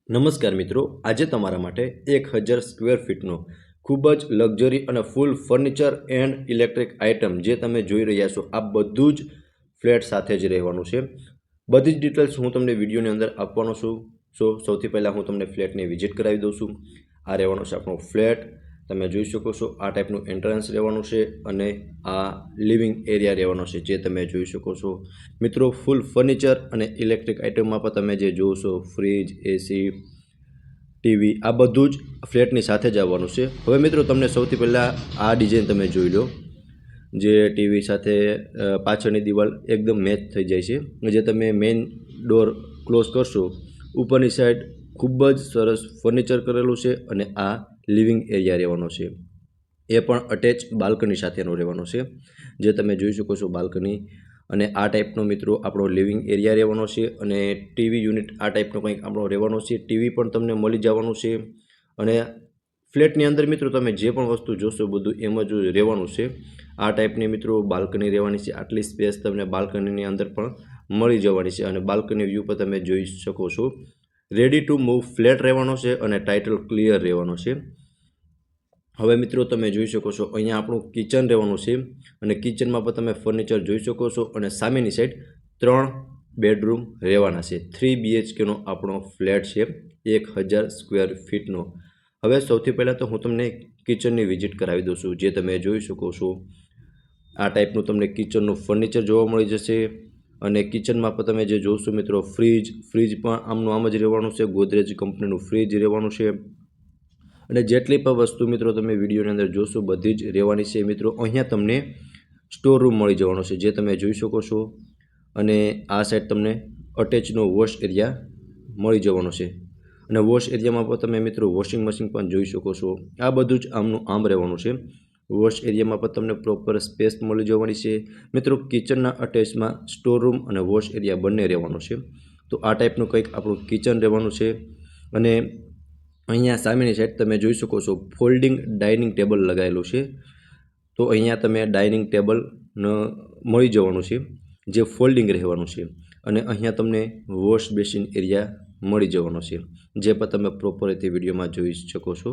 નમસ્કાર મિત્રો, આજે તમારા માટે 1000 સ્ક્વેર ફીટનો ખૂબ જ લક્ઝરી અને ફૂલ ફર્નિચર એન્ડ ઇલેક્ટ્રિક આઇટમ જે તમે જોઈ રહ્યા છો આ બધું જ ફ્લેટ સાથે જ રહેવાનું છે. બધી જ ડિટેલ્સ હું તમને વિડીયોની અંદર આપવાનો છું. સૌથી પહેલાં હું તમને ફ્લેટની વિઝિટ કરાવી દઉં છું. આ રહેવાનો છે આપણો ફ્લેટ. તમે જોઈ શકો છો આ ટાઈપનું એન્ટ્રન્સ રહેવાનું છે અને આ લિવિંગ એરિયા રહેવાનો છે જે તમે જોઈ શકો છો. મિત્રો, ફૂલ ફર્નિચર અને ઇલેક્ટ્રિક આઇટમમાં પણ તમે જે જોશો ફ્રીજ, એસી, ટીવી આ બધું જ ફ્લેટની સાથે જ આવવાનું છે. હવે મિત્રો, તમને સૌથી પહેલાં આ ડિઝાઇન તમે જોઈ લો, જે ટીવી સાથે પાછળની દિવાલ એકદમ મેચ થઈ જાય છે. જે તમે મેઇન ડોર ક્લોઝ કરશો, ઉપરની સાઈડ ખૂબ જ સરસ ફર્નિચર કરેલું છે અને આ લિવિંગ એરિયા રહેવાનો છે. એ પણ અટેચ બાલ્કની સાથેનો રહેવાનો છે, જે તમે જોઈ શકો છો બાલ્કની. અને આ ટાઈપનો મિત્રો આપણો લિવિંગ એરિયા રહેવાનો છે અને ટીવી યુનિટ આ ટાઈપનો કંઈક આપણો રહેવાનો છે. ટીવી પણ તમને મળી જવાનું છે. અને ફ્લેટની અંદર મિત્રો તમે જે પણ વસ્તુ જોશો બધું એમ જ રહેવાનું છે. આ ટાઈપની મિત્રો બાલ્કની રહેવાની છે. આટલી સ્પેસ તમને બાલ્કનીની અંદર પણ મળી જવાની છે અને બાલ્કની વ્યૂ પર તમે જોઈ શકો છો. રેડી ટુ મૂવ ફ્લેટ રહેવાનો છે અને ટાઇટલ ક્લિયર રહેવાનો છે. હવે મિત્રો તમે જોઈ શકો છો અહીંયા આપણું કિચન રહેવાનું છે અને કિચનમાં પણ તમે ફર્નિચર જોઈ શકો છો. અને સામેની સાઈડ 3 બેડરૂમ રહેવાના છે. 3 BHKનો આપણો ફ્લેટ છે, 1000 સ્ક્વેર ફીટનો. હવે સૌથી પહેલાં તો હું તમને કિચનની વિઝિટ કરાવી દઉં છું. જે તમે જોઈ શકો છો આ ટાઈપનું તમને કિચનનું ફર્નિચર જોવા મળી જશે. અને કિચનમાં પણ તમે જે જોશો મિત્રો ફ્રીજ પણ આમનું આમ જ રહેવાનું છે. ગોદરેજ કંપનીનું ફ્રીજ રહેવાનું છે. અને જેટલી પણ વસ્તુ મિત્રો તમે વિડીયોની અંદર જોશો બધી જ રહેવાની છે. મિત્રો, અહીંયા તમને સ્ટોર રૂમ મળી જવાનો છે, જે તમે જોઈ શકો છો. અને આ સાઈડ તમને અટેચનો વોશ એરિયા મળી જવાનો છે. અને વોશ એરિયામાં પણ તમે મિત્રો વોશિંગ મશીન પણ જોઈ શકો છો. આ બધું જ આમનું આમ રહેવાનું છે. વોશ એરિયામાં પણ તમને પ્રોપર સ્પેસ મળી જવાની છે. મિત્રો, કિચનના અટેચમાં સ્ટોર રૂમ અને વોશ એરિયા બંને રહેવાનું છે. તો આ ટાઈપનું કંઈક આપણું કિચન રહેવાનું છે. અને અહીંયા સામેની સાઈડ તમે જોઈ શકો છો ફોલ્ડિંગ ડાઇનિંગ ટેબલ લગાવેલું છે. તો અહીંયા તમે ડાઇનિંગ ટેબલ મળી જવાનું છે, જે ફોલ્ડિંગ રહેવાનું છે. અને અહીંયા તમને વોશ બેસિન એરિયા મળી જવાનો છે, જે પણ તમે પ્રોપર રીતે વિડીયોમાં જોઈ શકો છો.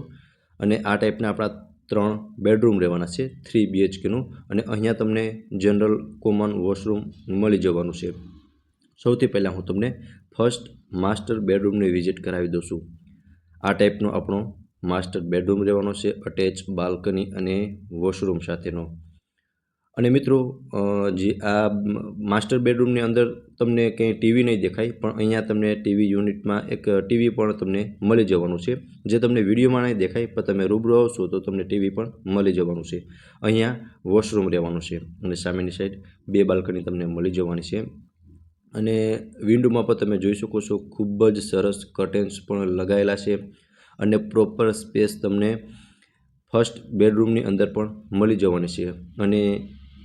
અને આ ટાઈપના આપણા 3 બેડરૂમ રહેવાના છે, 3 BHKનું. અને અહીંયા તમને જનરલ કોમન વોશરૂમ મળી જવાનું છે. સૌથી પહેલાં હું તમને ફર્સ્ટ માસ્ટર બેડરૂમની વિઝિટ કરાવી દઉં છું. આ ટાઈપનો આપણો માસ્ટર બેડરૂમ રહેવાનો છે, અટેચ બાલ્કની અને વોશરૂમ સાથેનો. અને મિત્રો, જે આ માસ્ટર બેડરૂમની અંદર તમને કંઈ ટીવી નહીં દેખાય, પણ અહીંયા તમને ટીવી યુનિટમાં એક ટીવી પણ તમને મળી જવાનું છે, જે તમને વિડીયોમાં નહીં દેખાય, પણ તમે રૂબરૂ આવશો તો તમને ટીવી પણ મળી જવાનું છે. અહીંયા વોશરૂમ રહેવાનું છે અને સામેની સાઈડ 2 બાલ્કની તમને મળી જવાની છે. અને વિન્ડોમાં પણ તમે જોઈ શકો છો ખૂબ જ સરસ કર્ટેન્સ પણ લગાવેલા છે. અને પ્રોપર સ્પેસ તમને ફર્સ્ટ બેડરૂમની અંદર પણ મળી જવાની છે. અને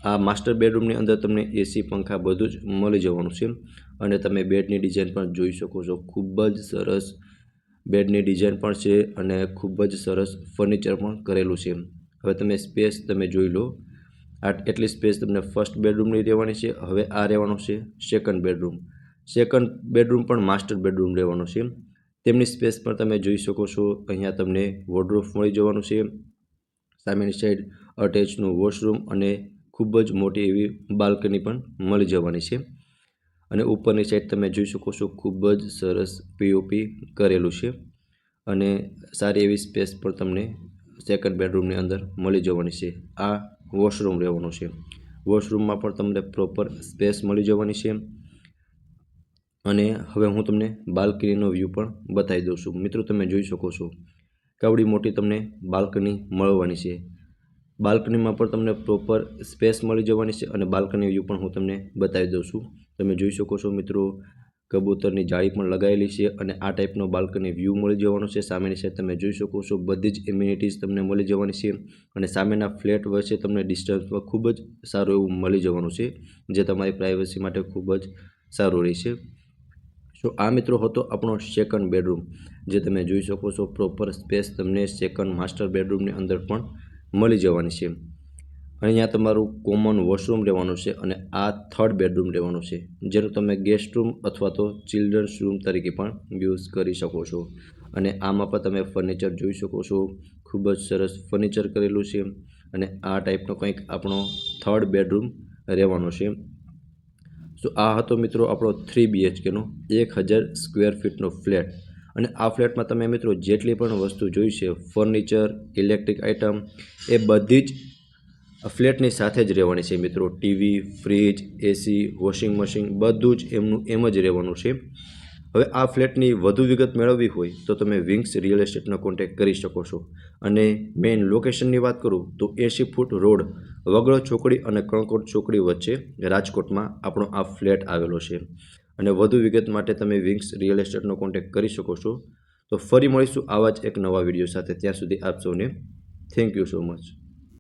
આ માસ્ટર બેડરૂમની અંદર તમને એસી, પંખા બધું જ મળી જવાનું છે. અને તમે બેડની ડિઝાઇન પણ જોઈ શકો છો. ખૂબ જ સરસ બેડની ડિઝાઇન પણ છે અને ખૂબ જ સરસ ફર્નિચર પણ કરેલું છે. હવે તમે સ્પેસ તમે જોઈ લો. એટલી સ્પેસ તમને ફર્સ્ટ બેડરૂમની રહેવાની છે. હવે આ રહેવાનો છે સેકન્ડ બેડરૂમ. સેકન્ડ બેડરૂમ પણ માસ્ટર બેડરૂમ રહેવાનો છે. તેમની સ્પેસ પણ તમે જોઈ શકો છો. અહીંયા તમને વોર્ડરોબ મળી જવાનું છે. સામેની સાઈડ અટેચનું વોશરૂમ અને ખૂબ જ મોટી એવી બાલ્કની પણ મળી જવાની છે. અને ઉપરની સાઈડ તમે જોઈ શકો છો ખૂબ જ સરસ POP કરેલું છે. અને સારી એવી સ્પેસ પણ તમને સેકન્ડ બેડરૂમની અંદર મળી જવાની છે. આ વોશરૂમ રહેવાનું છે. વોશરૂમમાં પણ તમને પ્રોપર સ્પેસ મળી જવાની છે. અને હવે હું તમને બાલ્કનીનો વ્યૂ પણ બતાવી દઉં છું. મિત્રો, તમે જોઈ શકો છો કેવડી મોટી તમને બાલ્કની મળવાની છે. બાલ્કનીમાં પણ તમને પ્રોપર સ્પેસ મળી જવાની છે. અને બાલ્કની વ્યૂ પણ હું તમને બતાવી દઉં છું. તમે જોઈ શકો છો મિત્રો, કબૂતરની જાળી પણ લગાવેલી છે અને આ ટાઈપનો બાલ્કની વ્યૂ મળી જવાનો છે. સામેની સાઈડ તમે જોઈ શકો છો બધી જ એમ્યુનિટીઝ તમને મળી જવાની છે. અને સામેના ફ્લેટ વચ્ચે તમને ડિસ્ટન્સમાં ખૂબ જ સારું એવું મળી જવાનું છે, જે તમારી પ્રાઇવસી માટે ખૂબ જ સારું રહેશે. તો આ મિત્રો હતો આપણો સેકન્ડ બેડરૂમ, જે તમે જોઈ શકો છો પ્રોપર સ્પેસ તમને સેકન્ડ માસ્ટર બેડરૂમની અંદર પણ મળી જવાની છે. અને અહીંયા તમારું કોમન વોશરૂમ રહેવાનું છે અને આ 3rd બેડરૂમ રહેવાનું છે, જેનું તમે ગેસ્ટ રૂમ અથવા તો ચિલ્ડ્રન્સ રૂમ તરીકે પણ યુઝ કરી શકો છો. અને આમાં પણ તમે ફર્નિચર જોઈ શકો છો, ખૂબ જ સરસ ફર્નિચર કરેલું છે અને આ ટાઈપનો કંઈક આપણો 3rd બેડરૂમ રહેવાનો છે. સો આ હતો મિત્રો આપણો 3 BHKનો 1000 સ્ક્વેર ફીટનો ફ્લેટ. અને આ ફ્લેટમાં તમે મિત્રો જેટલી પણ વસ્તુ જોઈ છે, ફર્નિચર, ઇલેક્ટ્રિક આઇટમ, એ બધી જ ફ્લેટની સાથે જ રહેવાની છે મિત્રો. ટીવી, ફ્રીજ, એસી, વોશિંગ મશીન બધું જ એમનું એમ જ રહેવાનું છે. હવે આ ફ્લેટની વધુ વિગત મેળવવી હોય તો તમે વિંગ્સ રિયલ એસ્ટેટનો કોન્ટેક્ટ કરી શકો છો. અને મેઇન લોકેશનની વાત કરું તો 80 ફૂટ રોડ, વગડો ચોકડી અને કણકોટ ચોકડી વચ્ચે રાજકોટમાં આપણો આ ફ્લેટ આવેલો છે. અને વધુ વિગત માટે તમે વિંગ્સ રિયલ એસ્ટેટનો કોન્ટેક્ટ કરી શકો છો. તો ફરી મળીશું આવા જ એક નવા વિડીયો સાથે. ત્યાં સુધી આપ સૌને થેન્ક યુ સો મચ.